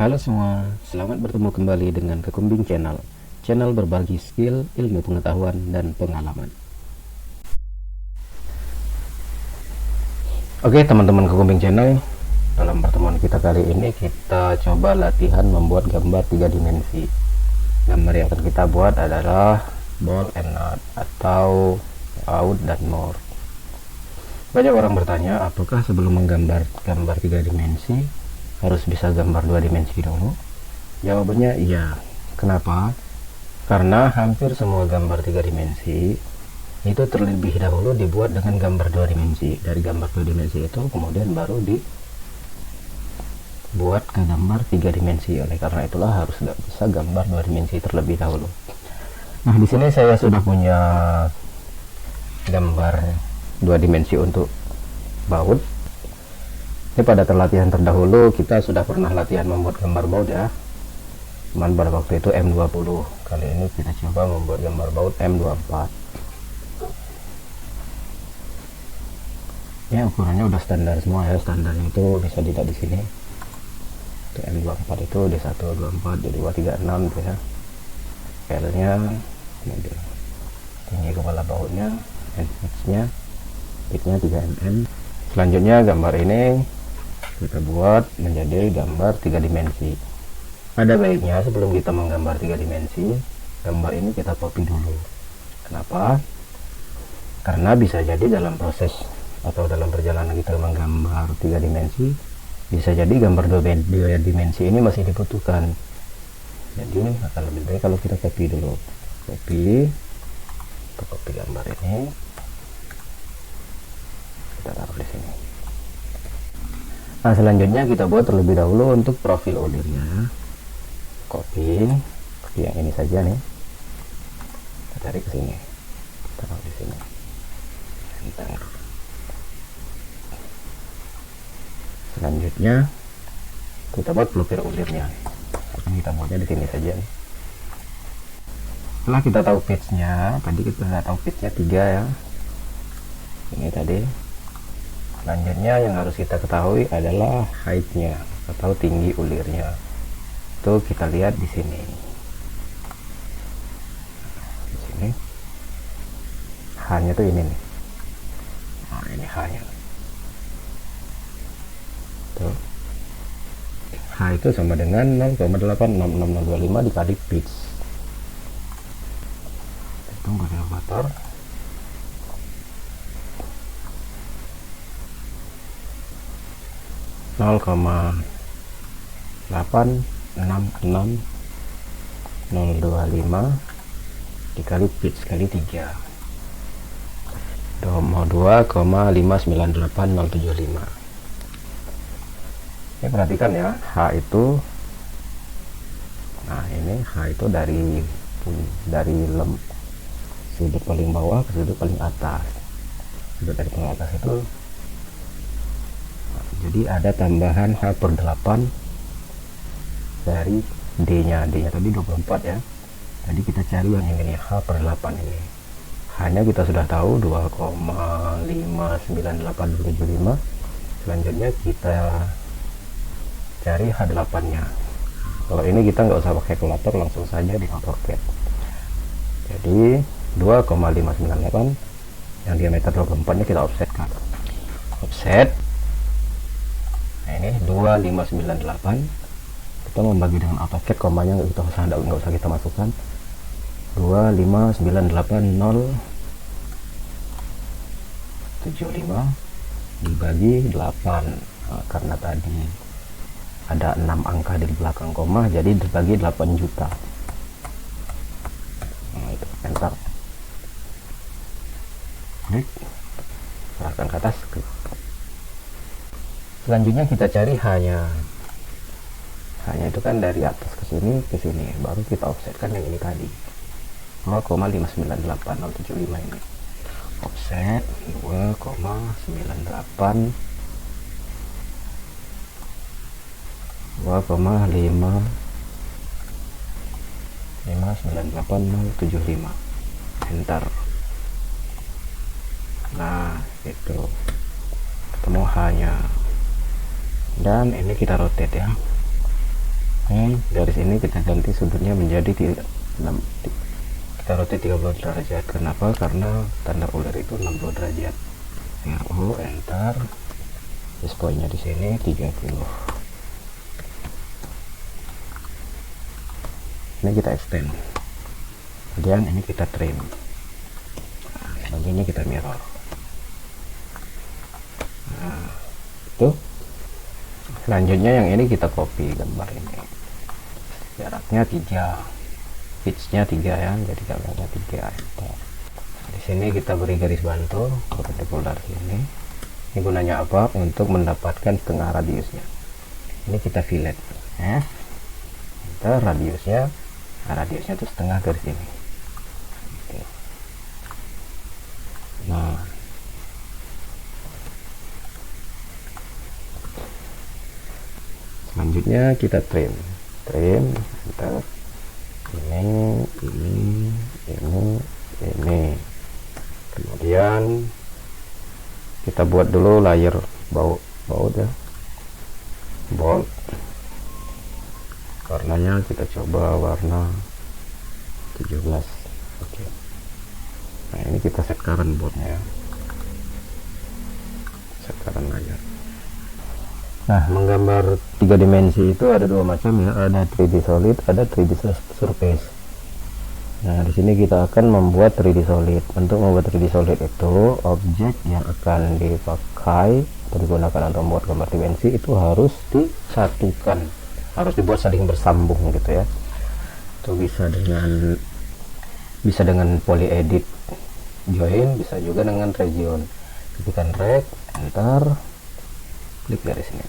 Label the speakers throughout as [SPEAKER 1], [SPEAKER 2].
[SPEAKER 1] Halo semua, selamat bertemu kembali dengan Kekumbing Channel. Channel berbagi skill, ilmu pengetahuan, dan pengalaman. Oke teman-teman Kekumbing Channel, dalam pertemuan kita kali ini kita coba latihan membuat gambar 3 dimensi. Gambar yang akan kita buat adalah ball and nut atau out dan more. Banyak orang bertanya, apakah sebelum menggambar gambar 3 dimensi harus bisa gambar 2 dimensi dulu? Jawabannya iya. Kenapa? Karena hampir semua gambar 3 dimensi itu terlebih dahulu dibuat dengan gambar 2 dimensi. Dari gambar 2 dimensi itu kemudian baru dibuat ke gambar 3 dimensi. Oleh karena itulah harus bisa gambar 2 dimensi terlebih dahulu. Nah, di sini saya sudah punya gambar 2 dimensi untuk baut. Ini pada latihan terdahulu kita sudah pernah latihan membuat gambar baut ya. Cuman pada waktu itu M20. Kali ini kita coba membuat gambar baut M24. Ya, ukurannya udah standar semua ya. Standarnya itu bisa dilihat di sini. Untuk M24 itu D124, D236 gitu ya. L-nya, tinggi kepala bautnya, pitch-nya 3 mm. Selanjutnya gambar ini kita buat menjadi gambar 3 dimensi. Ada baiknya sebelum kita menggambar 3 dimensi, gambar ini kita copy dulu. Kenapa? Karena bisa jadi dalam proses atau dalam perjalanan kita menggambar 3 dimensi, bisa jadi gambar 2 dimensi ini masih dibutuhkan. Jadi akan lebih baik kalau kita copy dulu. Copy gambar ini, kita taruh di sini. Nah, selanjutnya kita buat terlebih dahulu untuk profil ulirnya. Copy yang ini saja nih. Kita cari ke sini. Taruh di sini. Enter. Selanjutnya kita buat profil ulirnya. Kita buatnya di sini saja nih. Setelah kita tahu pitch-nya, tadi kita sudah tahu pitch-nya 3 ya. Ini tadi. Selanjutnya yang harus kita ketahui adalah height-nya atau tinggi ulirnya. Itu kita lihat di sini. Di sini. H-nya tuh ini nih. Nah, ini H-nya. Tuh. H itu sama dengan 0,866025 dikali pitch. Tunggu kalkulator. Nol koma 866025 dikali pitch kali 3 2,598075. Ini perhatikan ya, H itu, nah ini H itu dari sudut paling bawah ke sudut paling atas. Sudut dari paling atas itu, jadi ada tambahan H/8 dari D-nya tadi 24 ya. Jadi kita cari yang ini H/8 ini. H-nya kita sudah tahu 2,598075. Selanjutnya kita cari H8-nya. Kalau ini kita nggak usah pakai kalkulator, langsung saja di AutoCAD. Jadi 2,598 yang diameter 24-nya kita offsetkan. Offset. Nah, ini 2598. Kita membagi dengan AutoCAD, komanya nggak usah kita masukkan. 2598075 dibagi 8. Nah, karena tadi ada 6 angka di belakang koma, jadi dibagi 8 juta. Nah, itu enter. Klik, serahkan ke atas. Selanjutnya kita cari H-nya. H-nya itu kan dari atas ke sini, baru kita offsetkan yang ini tadi 2,598075 ini. Offset 2,98 2,598075. Enter. Nah, itu ketemu H-nya. Dan ini kita rotate ya. Garis ini kita ganti sudutnya menjadi kita rotate 30 derajat. Kenapa? Karena standar uler itu 60 derajat. RO, enter. Terus poinnya di sini 30. Ini kita extend. Kemudian ini kita trim. Selanjutnya kita mirror. Nah, itu. Selanjutnya yang ini kita copy gambar ini. Jaraknya 3, pitchnya 3 ya, jadi gambarnya 3. Di sini kita beri garis bantu perpendicular sini. Ini gunanya apa? Untuk mendapatkan setengah radiusnya. Ini kita fillet. Kita radiusnya, radiusnya itu setengah garis ini. Nah, selanjutnya kita trim, kita ini, kemudian kita buat dulu layer baut ya, bold. Warnanya kita coba warna 17. Oke. Nah, ini kita set current boardnya ya, set current layer. Nah, menggambar 3 dimensi itu ada 2 macam ya, ada 3D solid, ada 3D surface. Nah, di sini kita akan membuat 3D solid. Untuk membuat 3D solid itu objek yang akan dipakai atau digunakan untuk membuat gambar dimensi itu harus disatukan, harus dibuat saling bersambung gitu ya. Itu bisa dengan poly edit join, bisa juga dengan region. Ketikkan reg, enter, klik garis ini.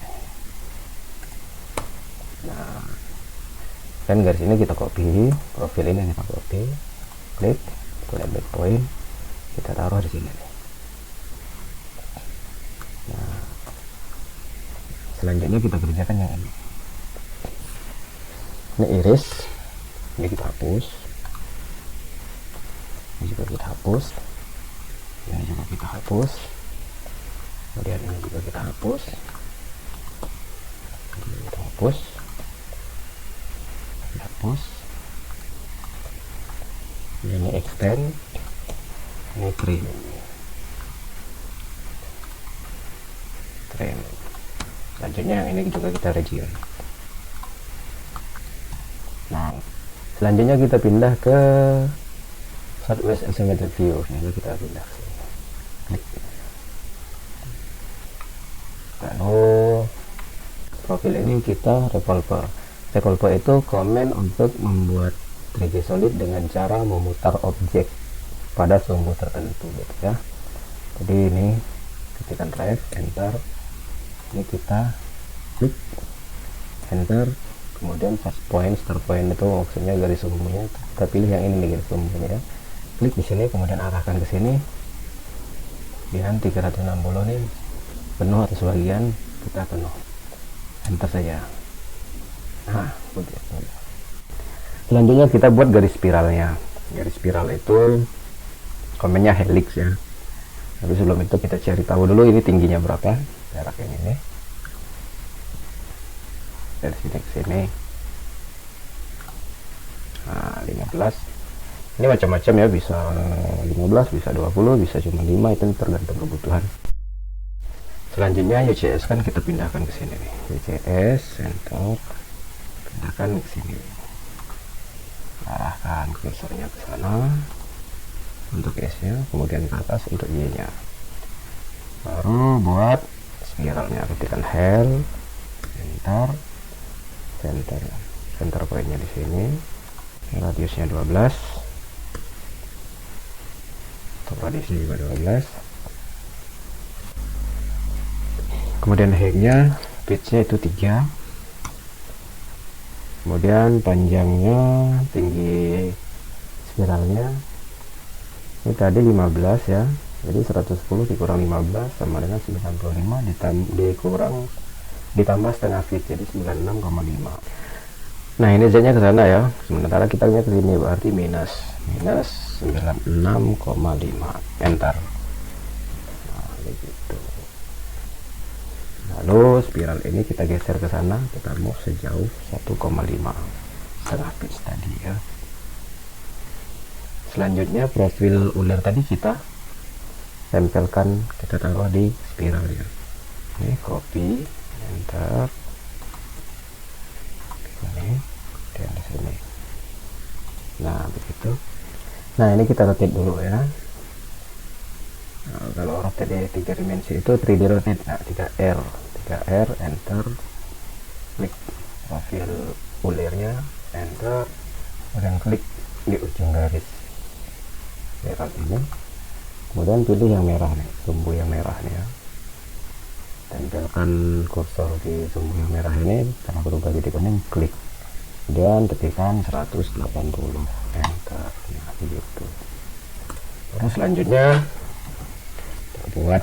[SPEAKER 1] Nah, kan garis ini kita copy, profil ini kita copy, klik, select point, kita taruh di sini. Nah, selanjutnya kita kerjakan yang ini. Ini iris, ini kita hapus, ini juga kita hapus, ini juga kita hapus, kemudian ini juga kita hapus, ini kita hapus, ini extend, ini trim. Selanjutnya yang ini juga kita region. Nah, selanjutnya kita pindah ke Southwest Isometric View. Ini kita pindah ke sini. Klik. Lalu profil ini kita revolver. Revolver itu komen untuk membuat 3D solid dengan cara memutar objek pada sumbu tertentu gitu ya. Jadi ini ketikkan drive, enter, ini kita klik, enter, kemudian fast point, start point itu maksudnya garis sumbunya. Kita pilih yang ini nih garis sumbunya ya. Klik di sini, kemudian arahkan ke sini. Kemudian 360 nih penuh atau sebagian, kita penuh. Enter saja. Nah, begitu. Selanjutnya kita buat garis spiralnya. Garis spiral itu komennya helix ya. Tapi sebelum itu kita cari tahu dulu ini tingginya berapa, jarak yang ini. Dari sini ke sini. Nah, 15. Ini macam-macam ya, bisa 15, bisa 20, bisa cuma 5, itu tergantung kebutuhan. Selanjutnya UCS kan kita pindahkan ke sini nih. UCS center, pindahkan ke sini. Arahkan kursornya ke sana untuk S-nya, kemudian ke atas untuk Y-nya. Baru buat spiralnya, ketikkan hell, enter, center pointnya di sini, radiusnya 12, untuk radiusnya juga 12. Kemudian height-nya, pitch-nya itu 3. Kemudian panjangnya, tinggi spiralnya ini tadi 15 ya, jadi 110 dikurang 15 sama dengan 95 ditambah setengah feet, jadi 96,5. Nah, ini Z nya ke sana ya, sementara kita nya ke sini, berarti minus 96,5. Enter. Nah, begitu. Lalu spiral ini kita geser ke sana, kita mau sejauh 1,5 setengah pitch tadi ya. Selanjutnya profil ular tadi kita tempelkan, kita taruh di spiralnya. Ini copy, enter, ini dan di sini. Nah begitu. Nah ini kita rotate dulu ya. Nah, kalau rotate di 3 dimensi itu 3D rotate. Nah 3R enter, klik profil ulirnya, enter, kemudian klik di ujung garis merah ini, kemudian pilih yang merah nih, sumbu yang merah nih ya, tempelkan kursor di sumbu yang merah ini, karena berubah jadi kuning, klik, kemudian ketikkan 180, enter. Nah begitu. Terus selanjutnya kita buat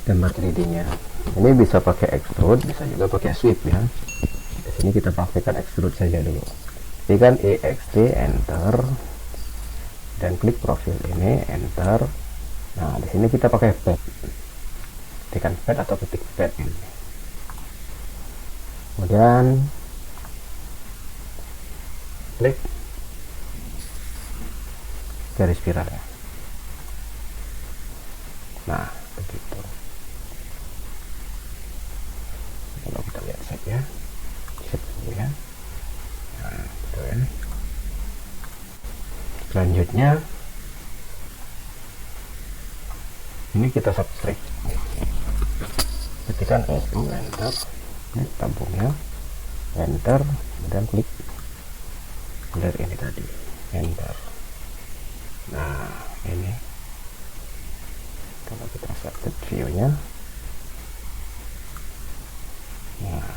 [SPEAKER 1] gambar 3D nya. Ini bisa pakai extrude, bisa juga pakai sweep ya. Di sini kita praktekkan extrude saja dulu. Ketikkan EXT, enter, dan klik profil ini, enter. Nah di sini kita pakai pad, ketikkan pad atau ketik pad ini, kemudian klik garis spiralnya. Nah begitu. Kalau kita lihat set ya, set dulu ya. Nah gitu ya. Selanjutnya ini kita subtract, ketikkan SU, enter, klik tabungnya, enter, kemudian klik dari ini tadi, enter. Nah ini kalau kita subtract view nya, nah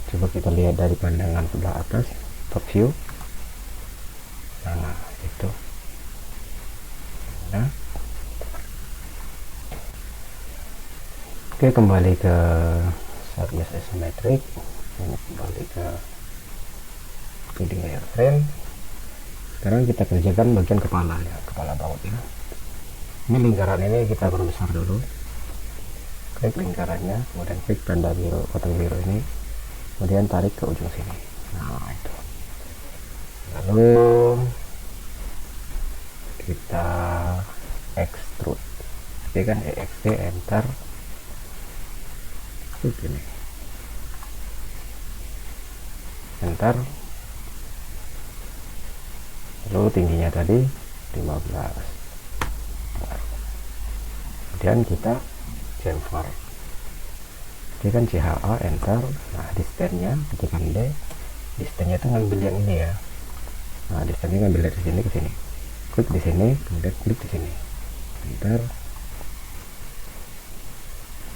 [SPEAKER 1] coba kita lihat dari pandangan sebelah atas, top view. Nah itu nah. Oke, kembali ke surface isometric. Ini kembali ke leading wireframe. Sekarang kita kerjakan bagian kepala ya, kepala baut ya. Ini lingkaran ini kita perbesar dulu, klik lingkarannya, kemudian klik tanda biru, kotak biru ini, kemudian tarik ke ujung sini. Nah itu. Lalu kita extrude, jadi kan EXT, enter, begini, enter. Lalu tingginya tadi 15, kemudian kita chamfer, jadi kan CHA, enter. Nah distance-nya ketikkan D, distance-nya itu ngambil yang ini ya. Nah distance-nya ngambil dari sini ke sini, klik di sini, kemudian klik di sini, enter,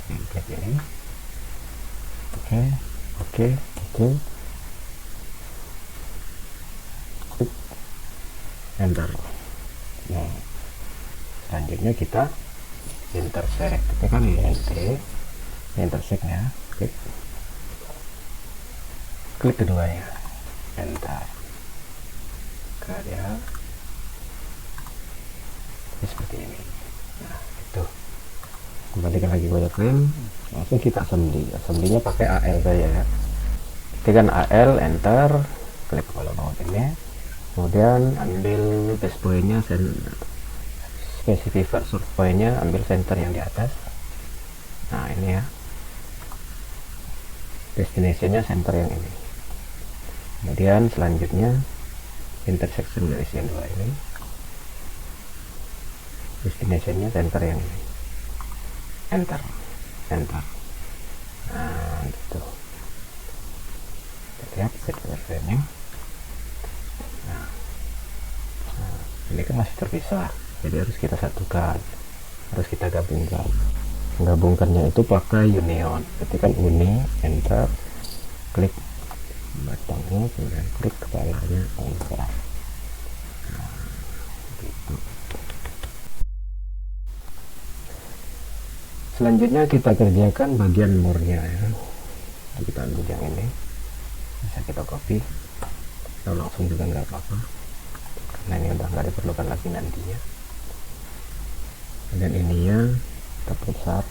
[SPEAKER 1] klik ini, oke, klik, enter. Nah selanjutnya kita intersect, tekan INT, intersect ya, klik keduanya, enter. Karya seperti ini. Nah itu, kembalikan lagi wireframe, langsung kita assembly. Assembly-nya pakai AL saja ya, tekan AL, enter, klik kepala baut ini, kemudian ambil base point-nya, specify source point-nya, ambil center yang di atas. Nah ini ya, destination-nya center yang ini. Kemudian selanjutnya intersection garis yang dua ini, destination-nya center yang ini, enter. Nah gitu, kita lihat set wireframe-nya. Nah, ini kan masih terpisah, jadi harus kita satukan, harus kita gabungkan. Menggabungkannya itu pakai union, ketikkan uni, enter, klik batangnya, kemudian klik kepalanya, enter. Nah, gitu. Selanjutnya kita kerjakan bagian more-nya ya. Kita ambil yang ini, bisa kita copy atau langsung juga nggak apa-apa, karena ini udah nggak diperlukan lagi nantinya. dan ininya kita pusat,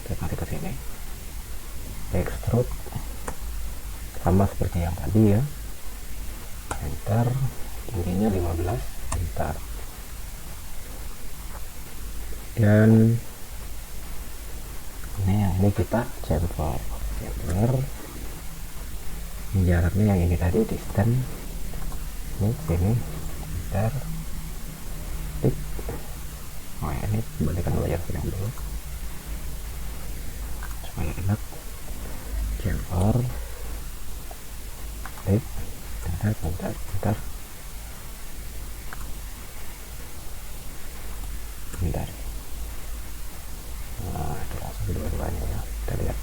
[SPEAKER 1] kita tarik ke sini, extrude sama seperti yang tadi ya, enter, tingginya 15, enter, dan ini kita chamfer, jaraknya yang ini tadi, distance ini sini, enter, klik. Oh ya, ini kembalikan layar film dulu supaya enak, chamfer, klik, bentar, nah itu langsung kedua-duanya ya, kita lihat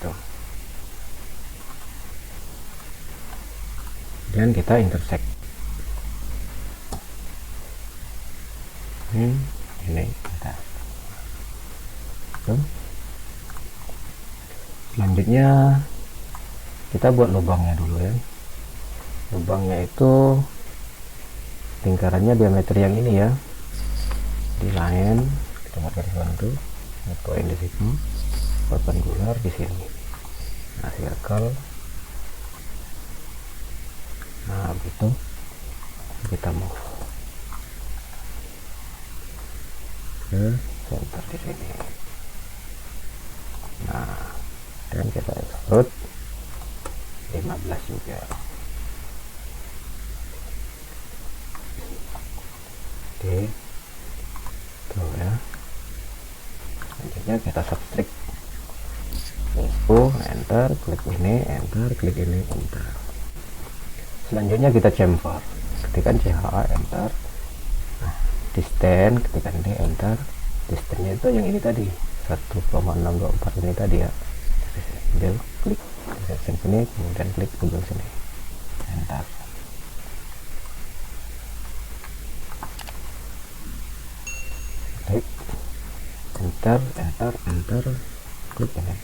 [SPEAKER 1] tuh, dan kita intersect ini kita tuh. Selanjutnya kita buat lubangnya dulu ya, lubangnya itu lingkarannya diameter yang ini ya, di line kita buat garis bantu, poin di situ, perpendicular di sini, nah circle, nah begitu kita mau ke center di sini, nah dan kita extrude 15 juga. Oke, tuh ya. Selanjutnya kita subtract, enter, klik ini, enter, klik ini, enter. Selanjutnya kita chamfer, ketikkan CHA, enter. Nah, distance, ketikkan D, enter. Distance-nya itu yang ini tadi, 1,624 ini tadi ya. Ambil, klik intersection sini, kemudian klik ujung sini, enter. Klik, enter, klik ini,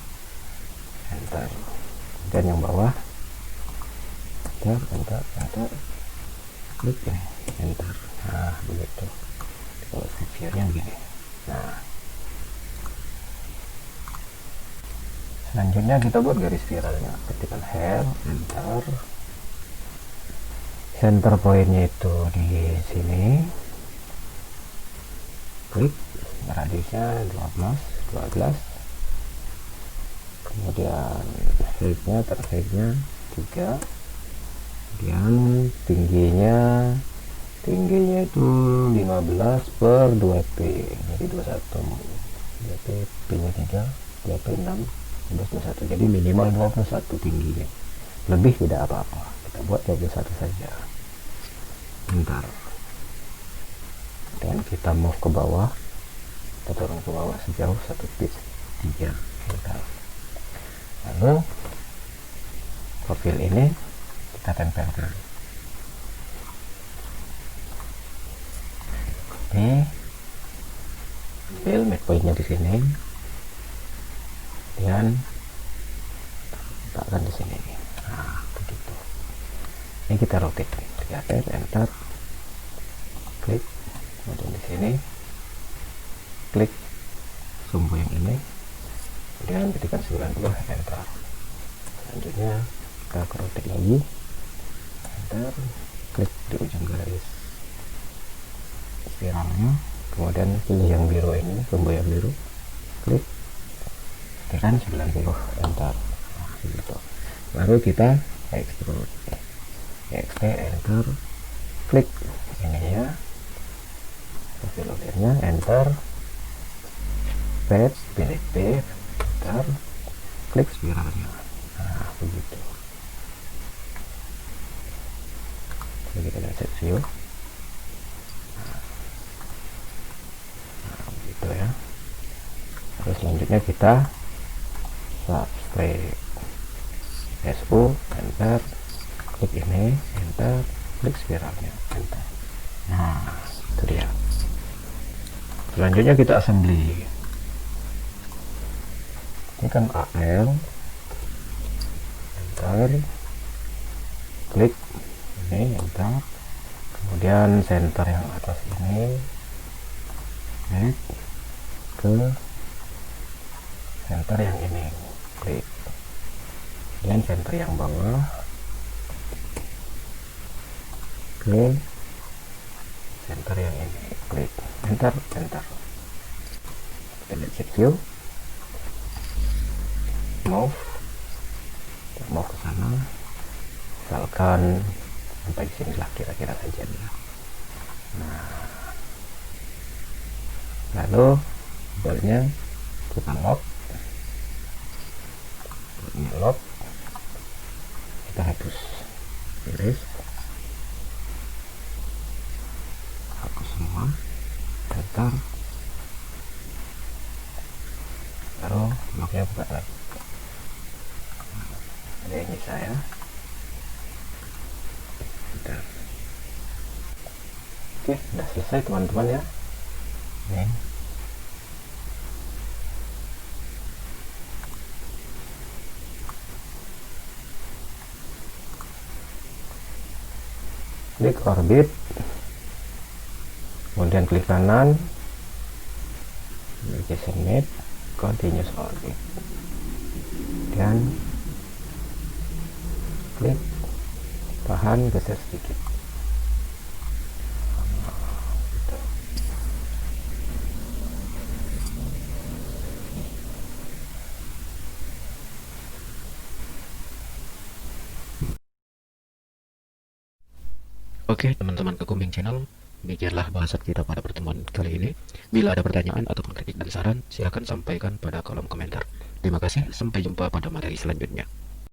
[SPEAKER 1] enter. Dan yang bawah, enter, klik ini, enter. Nah begitu, kalau view-nya begini. Nah selanjutnya kita buat garis spiralnya, ketikkan hair, enter, center pointnya itu di sini, klik, radiusnya 12, kemudian height-nya, height-nya 3, kemudian tingginya itu 15 per 2p, jadi 21, 2p, p nya 3, 2p 6, 21, jadi minimal 21 tingginya, lebih tidak apa-apa, kita buat 21 saja, bentar, dan kita move ke bawah, kita turun ke bawah sejauh 1 pitch 3, bentar. Lalu profil ini kita tempelkan, oke, ambil midpointnya di sini, dan letakkan di sini. Nah begitu, ini kita rotate, 3 enter, klik, kemudian di sini klik sumbu yang ini, kemudian ketikkan 90, enter. Selanjutnya kita rotate lagi, enter, klik di ujung garis spiralnya, kemudian pilih yang biru ini, sumbu yang biru, klik, tekan 90, enter. Nah, gitu. Baru kita extrude, enter, klik ini ya, profil layarnya, enter, patch, pilih P, enter, klik spiralnya. Nah begitu. Jadi kita lihat set view. Nah begitu ya. Terus selanjutnya kita subtract, SU, enter, klik ini, enter, klik spiralnya, enter. Nah itu dia. Selanjutnya kita assembly, ini kan AL, enter, klik ini, enter, kemudian center yang atas ini klik ke center yang ini, klik, dan center yang bawah ke center yang ini, klik, enter. Edit sheet view, move ke sana, misalkan sampai sini lah kira-kira saja. Nah, lalu bolnya kita lock, kita hapus, erase, hapus semua, enter, lalu locknya buka lagi. Ada yang bisa ya. Bentar. Oke, udah selesai teman-teman ya. Nih. Klik orbit, kemudian klik kanan, location map, continuous orbit, dan klik tahan geser sedikit. Oke teman-teman Kekuming Channel, demikianlah bahasan kita pada pertemuan kali ini. Bila ada pertanyaan ataupun kritik dan saran, silakan sampaikan pada kolom komentar. Terima kasih, sampai jumpa pada materi selanjutnya.